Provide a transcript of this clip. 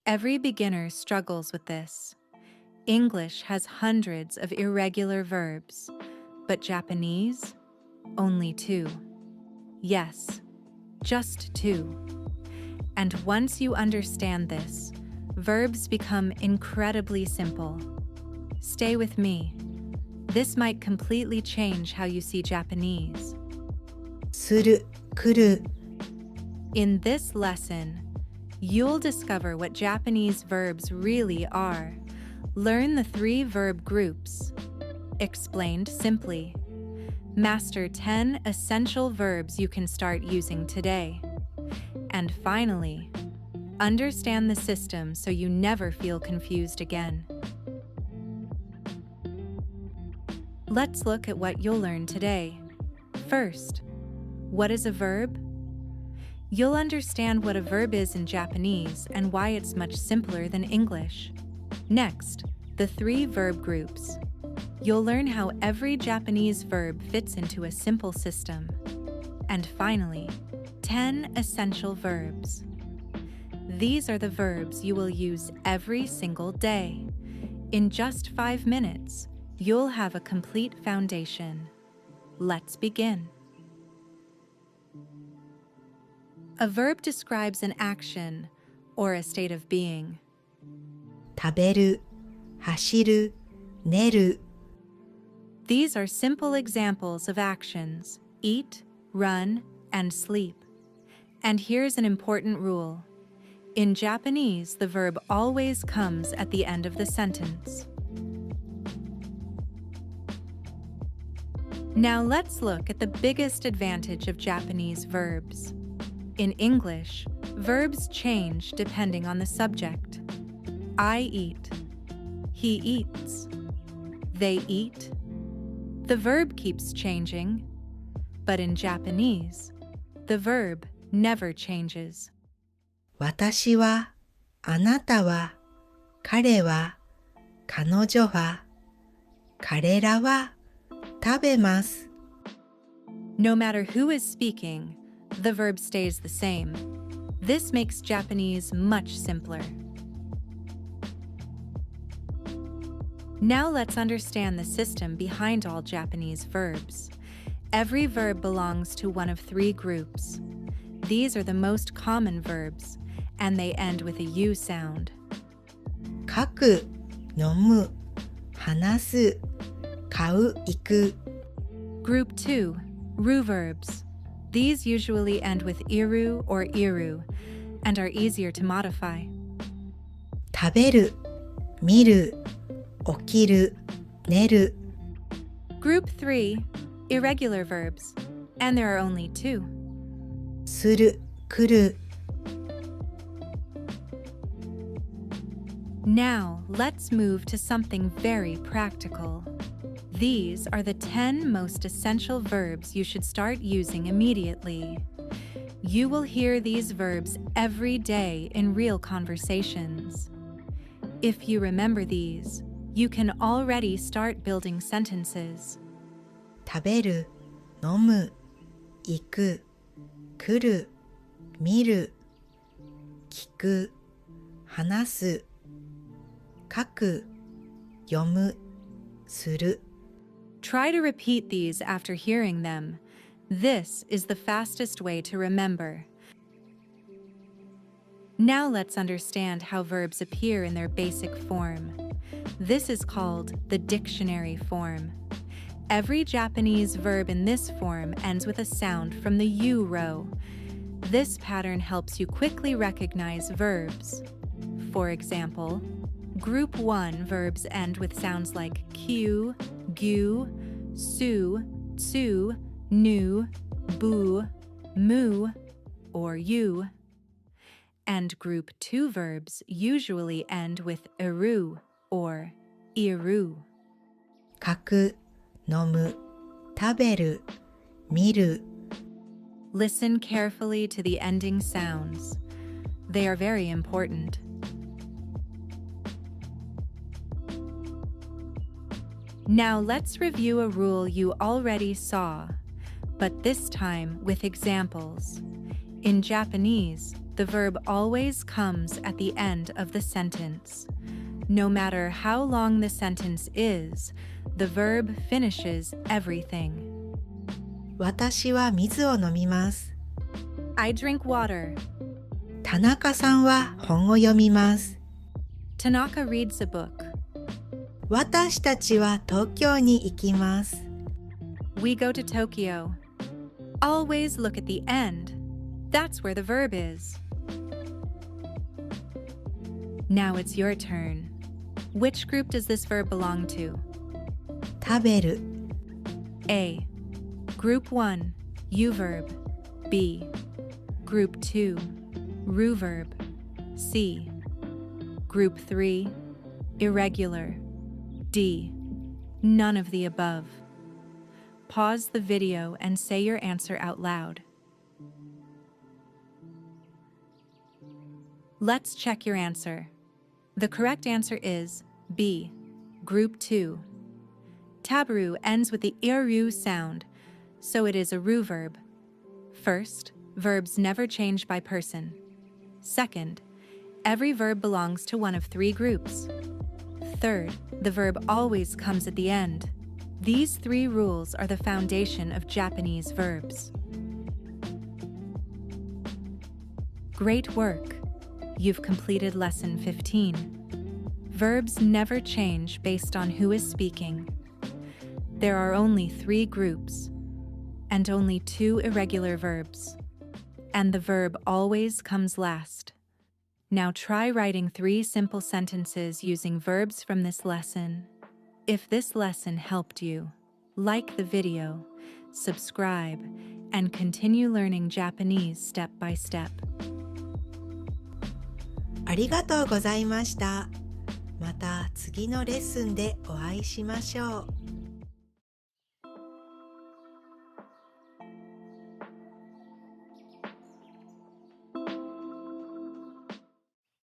Every beginner struggles with this. English has hundreds of irregular verbs, but Japanese? Only 2. Yes, just 2. And once you understand this, verbs become incredibly simple. Stay with me. This might completely change how you see Japanese. する、来る、 In this lesson, you'll discover what Japanese verbs really are. Learn the 3 verb groups. Explained simply. Master 10 essential verbs you can start using today. And finally, understand the system so you never feel confused again. Let's look at what you'll learn today. First, what is a verb? You'll understand what a verb is in Japanese and why it's much simpler than English. Next, the 3 verb groups. You'll learn how every Japanese verb fits into a simple system. And finally, 10 essential verbs. These are the verbs you will use every single day. In just 5 minutes, you'll have a complete foundation. Let's begin. A verb describes an action or a state of being. 食べる、走る、寝る。 These are simple examples of actions: eat, run, and sleep. And here's an important rule. In Japanese, the verb always comes at the end of the sentence. Now let's look at the biggest advantage of Japanese verbs. In English, verbs change depending on the subject. I eat. He eats. They eat. The verb keeps changing, but in Japanese, the verb never changes. 私は、あなたは、彼は、彼女は、彼らは、食べます。 No matter who is speaking, the verb stays the same. This makes Japanese much simpler. Now let's understand the system behind all Japanese verbs. Every verb belongs to one of 3 groups. These are the most common verbs, and they end with a U sound. 書く、飲む、話す、買う、行く。 Group 2, Ru-verbs. These usually end with iru or iru and are easier to modify. 食べる、見る、起きる、寝る。 Group 3, Irregular verbs, and there are only 2. する、来る。 Now, let's move to something very practical. These are the 10 most essential verbs you should start using immediately. You will hear these verbs every day in real conversations. If you remember these, you can already start building sentences. 食べる、飲む、行く、来る、見る、聞く、話す、書く、読む、する。 Try to repeat these after hearing them. This is the fastest way to remember. Now let's understand how verbs appear in their basic form. This is called the dictionary form. Every Japanese verb in this form ends with a sound from the U row. This pattern helps you quickly recognize verbs. For example, Group 1 verbs end with sounds like Q, Gu, Su, Tsu, Nu, Bu, Mu, or You. And Group 2 verbs usually end with Iru or Iru. 書く、飲む、食べる、見る。 Listen carefully to the ending sounds. They are very important. Now let's review a rule you already saw, but this time with examples. In Japanese, the verb always comes at the end of the sentence. No matter how long the sentence is, the verb finishes everything. 私は水を飲みます。I drink water. 田中さんは本を読みます。Tanaka reads a book. 私たちは東京に行きます。We go to Tokyo. Always look at the end. That's where the verb is. Now it's your turn. Which group does this verb belong to? 食べる A. Group 1, U-verb. B. Group 2, Ru-verb. C. Group 3, Irregular. D. None of the above. Pause the video and say your answer out loud. Let's check your answer. The correct answer is B. Group 2. Tabaru ends with the iru sound, so it is a Ru-verb. First, verbs never change by person. Second, every verb belongs to one of three groups. Third, the verb always comes at the end. These three rules are the foundation of Japanese verbs. Great work! You've completed lesson 15. Verbs never change based on who is speaking. There are only three groups, and only two irregular verbs, and the verb always comes last. Now try writing 3 simple sentences using verbs from this lesson. If this lesson helped you, like the video, subscribe, and continue learning Japanese step by step. ありがとうございました。また次のレッスンでお会いしましょう。